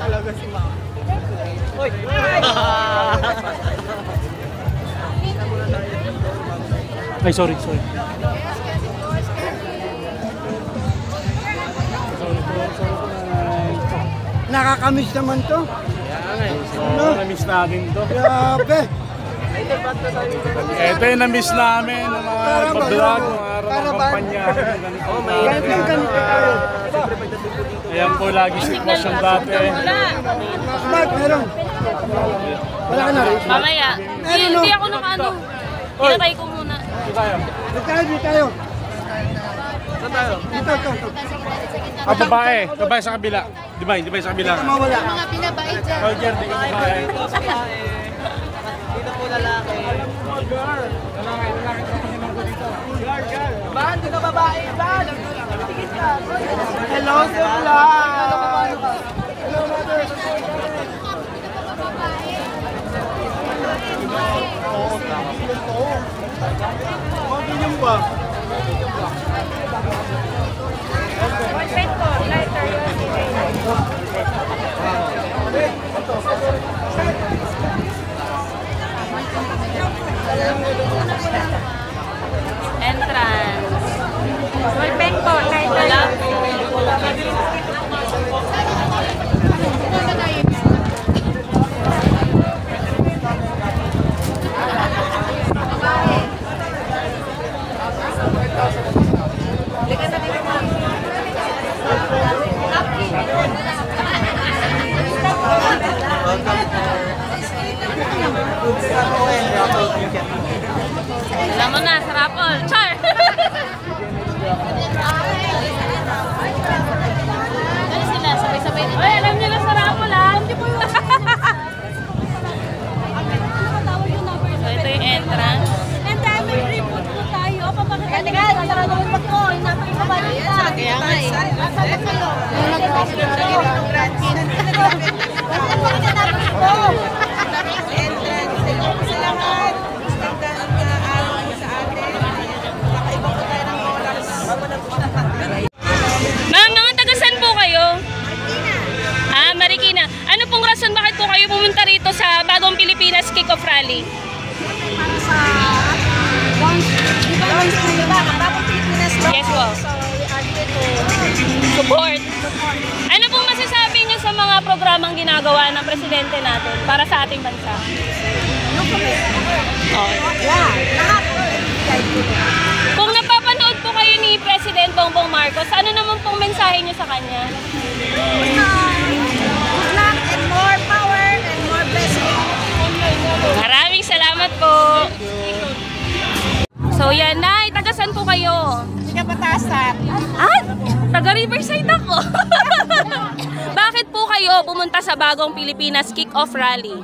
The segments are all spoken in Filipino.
talaga si Mama. Hoy! Ay, sorry. Nakakamiss naman to. Oo, na-miss natin to. Grabe. Ito yung na-miss namin, ng mga mag-vlog, mga araw ng kampanya. Ganito tayo. Ayan po lagi sitwasyon dati. Mark, meron. Wala ka na rin. Mamaya. Hindi ako nakaano. Pinatay ko muna. Dito tayo. Dito tayo. Saan tayo? Dito. Ah, babae. Babae sa kabila. Di ba? Hindi ba sa kabila? Mawala. Mga pinabait dyan. Oh, Jer, di ka babae. Dito po lalaki. Lalaki. Bahan, dito babae. Bahan. Hello, Sula. Hello, mother. Yung ba? Entrance. Wallpen po. Wala. Alam mo na, sa Rapol. Char! Ano sila? Sabay-sabay nila. Ay, alam nila sa Rapol, ha? Hindi po yun. So, ito yung entrance. And then, may report po tayo. Papakita tara naman pa ko. Napakikabalita. Kaya nga eh. Asan na kayo? Mga tagasan po kayo? Marikina. Ano pong rason bakit po kayo pumunta rito sa Bagong Pilipinas Kick-Off Rally? Para sa Bagong Pilipinas. Yes, po. So, we are here to Support. Ano pong masasabi niyo sa mga programang ginagawa ng presidente natin para sa ating bansa? lahat. Kung napapanood po kayo ni President Bongbong Marcos, ano naman pong mensahe niyo sa kanya? Good luck and more power and more blessing. Maraming salamat po. So yan na, tagasan po kayo. Hindi ka patasan. Taga Riverside ako. Bakit po kayo pumunta sa Bagong Pilipinas Kick-Off Rally?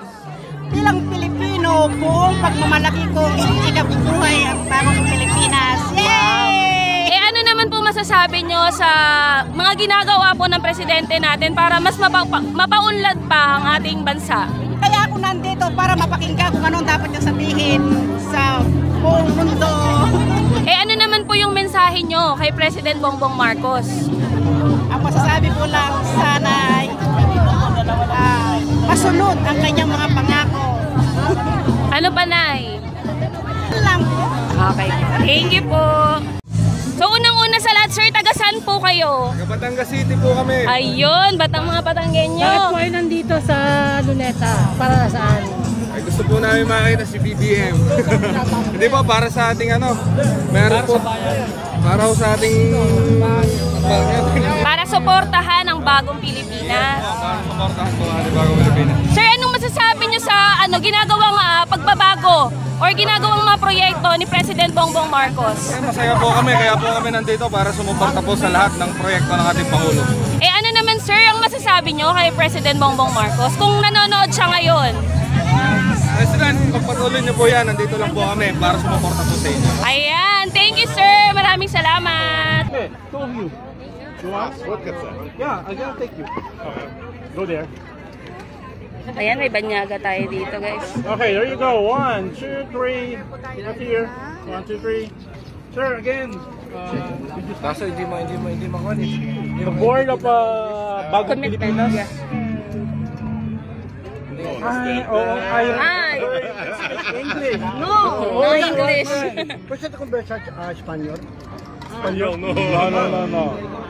Bilang Pilipino, buong pagmamalaki kong ikinabubuhay ang Bagong Pilipinas. Yay! Eh ano naman po masasabi nyo sa mga ginagawa po ng presidente natin para mas mapaunlad pa ang ating bansa? Kaya ako nandito para mapakinggan kung anong dapat niya sabihin sa buong mundo. Eh ano naman po yung mensahe nyo kay President Bongbong Marcos? Ang masasabi ko lang, sana masunod ang kanyang mga pangako. Ano pa, Nay? Lang po. Okay. Thank you po. So unang-una sa lahat, sir, taga-saan po kayo? Taga Batangas City po kami. Ayun, batang mga Batanggenyo. Bakit po kayo nandito sa Luneta? Para saan? Ay, gusto po namin makita si BBM. Hindi po, para sa ating ano. Meron po. Para po sa ating... Para suportahan ang Bagong Pilipinas. Para suportahan po ang ating Bagong Pilipinas. Sir, anong masasabi nyo sa ginagawang pagbabago or ginagawang mga proyekto ni President Bongbong Marcos? Masaya po kami, kaya po kami nandito para sumuporta po sa lahat ng proyekto ng ating Pangulo. Eh ano naman, sir, ang masasabi nyo kay President Bongbong Marcos kung nanonood siya ngayon? President, pagpatuloy niyo po yan, nandito lang po kami para sumuporta po sa inyo. Ayan, thank you, sir. Maraming salamat. Okay, two of you. You want? What gets that? Yeah, I'm gonna take you. Okay. Go there. Ayan, may banyaga tayo dito, guys. Okay, there you go. 1, 2, 3. Up here. 1, 2, 3. Sir, again. Kaso hindi makuha. The board of Bagong Commitment, Pilipinas. yeah. Ay, oo, Ay. English. No, no English. Pwede sa conversa Espanyol? Espanyol, no.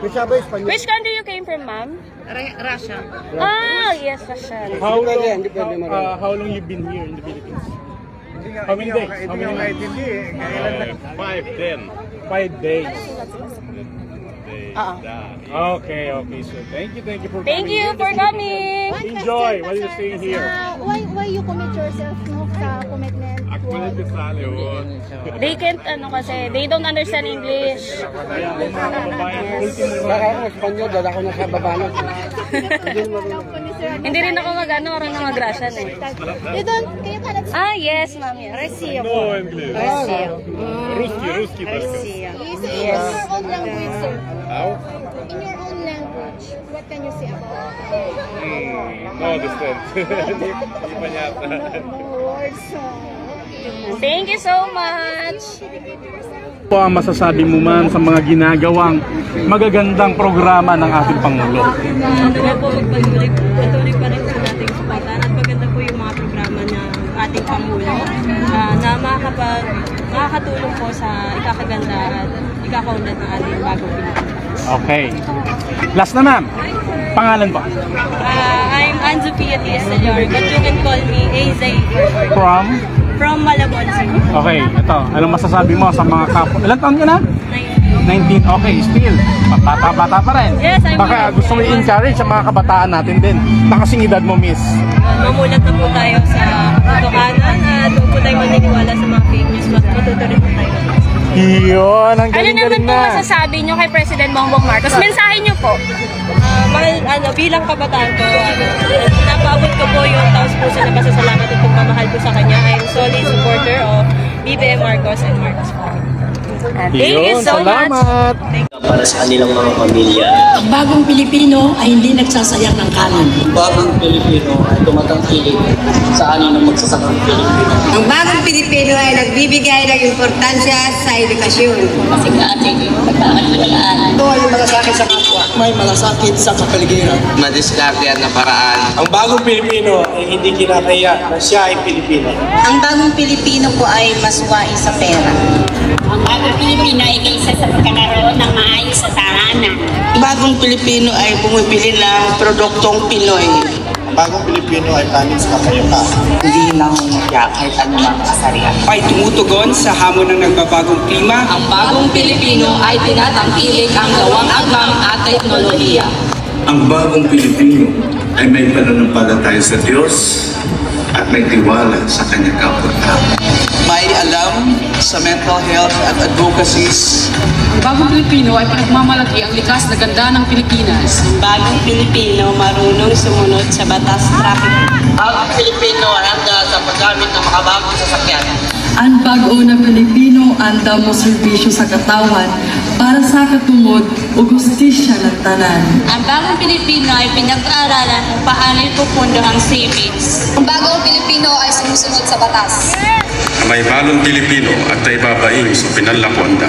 May sabi Espanyol? Which country you came from, ma'am? Russia. Ah, yes, Russia. How long you been here in the Philippines? How many days? How many nights? 5 days. Okay. So thank you for Thank coming. you for coming. Enjoy while you're staying here. Why you commit yourself no sa commitment? They can't, they don't understand English. Kaya ang mga kababayan, ultimo Baka ako Espanyol, dala ko na sa babanat. Hindi rin ako marunong mag-Russian eh. You don't, kayo ka nag- Ah, yes, ma'am. Yes. no English. Ruski. In your own language, sir. In your own language, what can you say about No understand. Hindi pa yata. words? Thank you so much. Po ang masasabi mo man sa mga ginagawang magagandang programa ng ating Pangulo? Nawa po patuloy pa rin po nating supportan at maganda po yung mga programa ng ating Pangulo na makakatulong po sa ikakaganda at ikakaunlad ng ating bagong Pilipinas. Okay. Last na ma'am. Pangalan po? I'm Anzu Pia Tiestalor, but you can call me Azay from Malabon City. Okay, ito. Anong masasabi mo sa mga kapwa? Ilan taon ka na? 19. 19. Okay, still. Bata pa rin. Yes, I'm Baka gusto mo i-encourage sa mga kabataan natin din. Nakasing edad mo, miss. Mamulat na po tayo sa katotohanan at huwag po tayo maniniwala sa mga fake news. Matuto rin po tayo. Yun, ang Ano naman galing-galing po na. masasabi nyo kay President Bongbong Marcos? Mensahe nyo po. Bilang kabataan ko, napaabot ko po yung taos puso na pasasalamat at pagmamahal ko sa kanya. I am solid supporter of BBM Marcos and Marcos Family. Thank you Yun, so much. salamat. Para sa kanilang mga pamilya. Ang bagong Pilipino ay hindi nagsasayang ng kanin. Ang bagong Pilipino ay tumatangkilik sa ani ng magsasakang Pilipino. Ang bagong Pilipino ay nagbibigay ng importansya sa edukasyon. Kasi sa ating pagkakatiwalaan. Ito ay malasakit sa kapwa. May malasakit sa kapaligiran. Madiskartehan na paraan. Ang bagong Pilipino ay hindi kinakaya na siya ay Pilipino. Ang bagong Pilipino po ay maswai sa pera. Ang bagong Pilipino ay kaisa sa pagkakaroon ng maayos sa tahanan. Ang bagong Pilipino ay bumibili ng produktong Pinoy. Ang bagong Pilipino ay panig sa kapayapaan. Hindi lang kahit anumang kasarian. Ay tumutugon sa hamon ng nagbabagong klima. Ang bagong Pilipino ay tinatangkilik ang gawang agam at teknolohiya. Ang bagong Pilipino ay may pananampalataya sa Diyos at may tiwala sa kanyang kapwa-tao. May alam sa mental health at advocacies. Ang bagong Pilipino ay pinagmamalaki ang likas na ganda ng Pilipinas. Ang bagong Pilipino marunong sumunod sa batas traffic. Ang bagong Pilipino ay handa sa paggamit ng makabagong sasakyan. Ang bago na Pilipino anda mo serbisyo sa katawan para sa katungod o gustisya ng tanan. Ang bagong Pilipino ay pinag-aaralan kung paano ipupundo ang savings. Ang bagong Pilipino ay sumusunod sa batas. May bagong Pilipino at ibabaing sa pinalakonda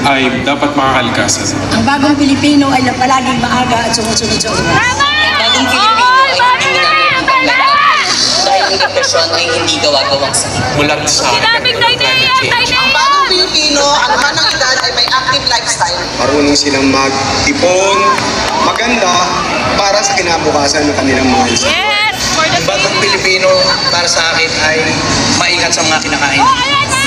ay dapat makakalikasan. Ang bagong Pilipino ay palaging maaga at sumusunod sa oras. Ang bagong Pilipino ay hindi dahil ang depresyon ay hindi gawa-gawang sakit. Mulat sa Ang bagong Pilipino, ano man ang edad, ay may active lifestyle. Marunong silang mag-ipon, maganda, para sa kinabukasan ng kanilang mga isa. Yes! For the Ang bagong Pilipino para sa akin ay maingat sa mga kinakain.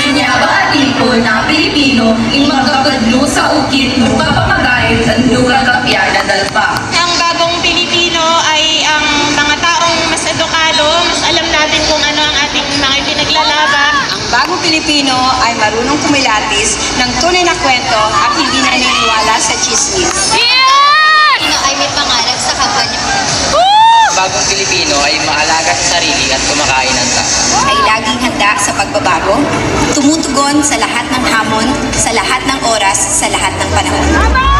Sinabatin ko na Pilipino in magkakadlo sa ukit mo kapamagay sa lugar kapya na dalpa. Ang bagong Pilipino ay ang mga taong mas edukado, mas alam natin kung ano ang ating mga pinaglalaban. Ang bagong Pilipino ay marunong kumilatis ng tunay na kwento at hindi naniniwala sa chismis. Pilipino ay may pangarap sa kapwa niya. Ang bagong Pilipino ay maalaga sa sarili at kumakain ng tao. Ay laging handa sa pagbabago, tumutugon sa lahat ng hamon, sa lahat ng oras, sa lahat ng panahon.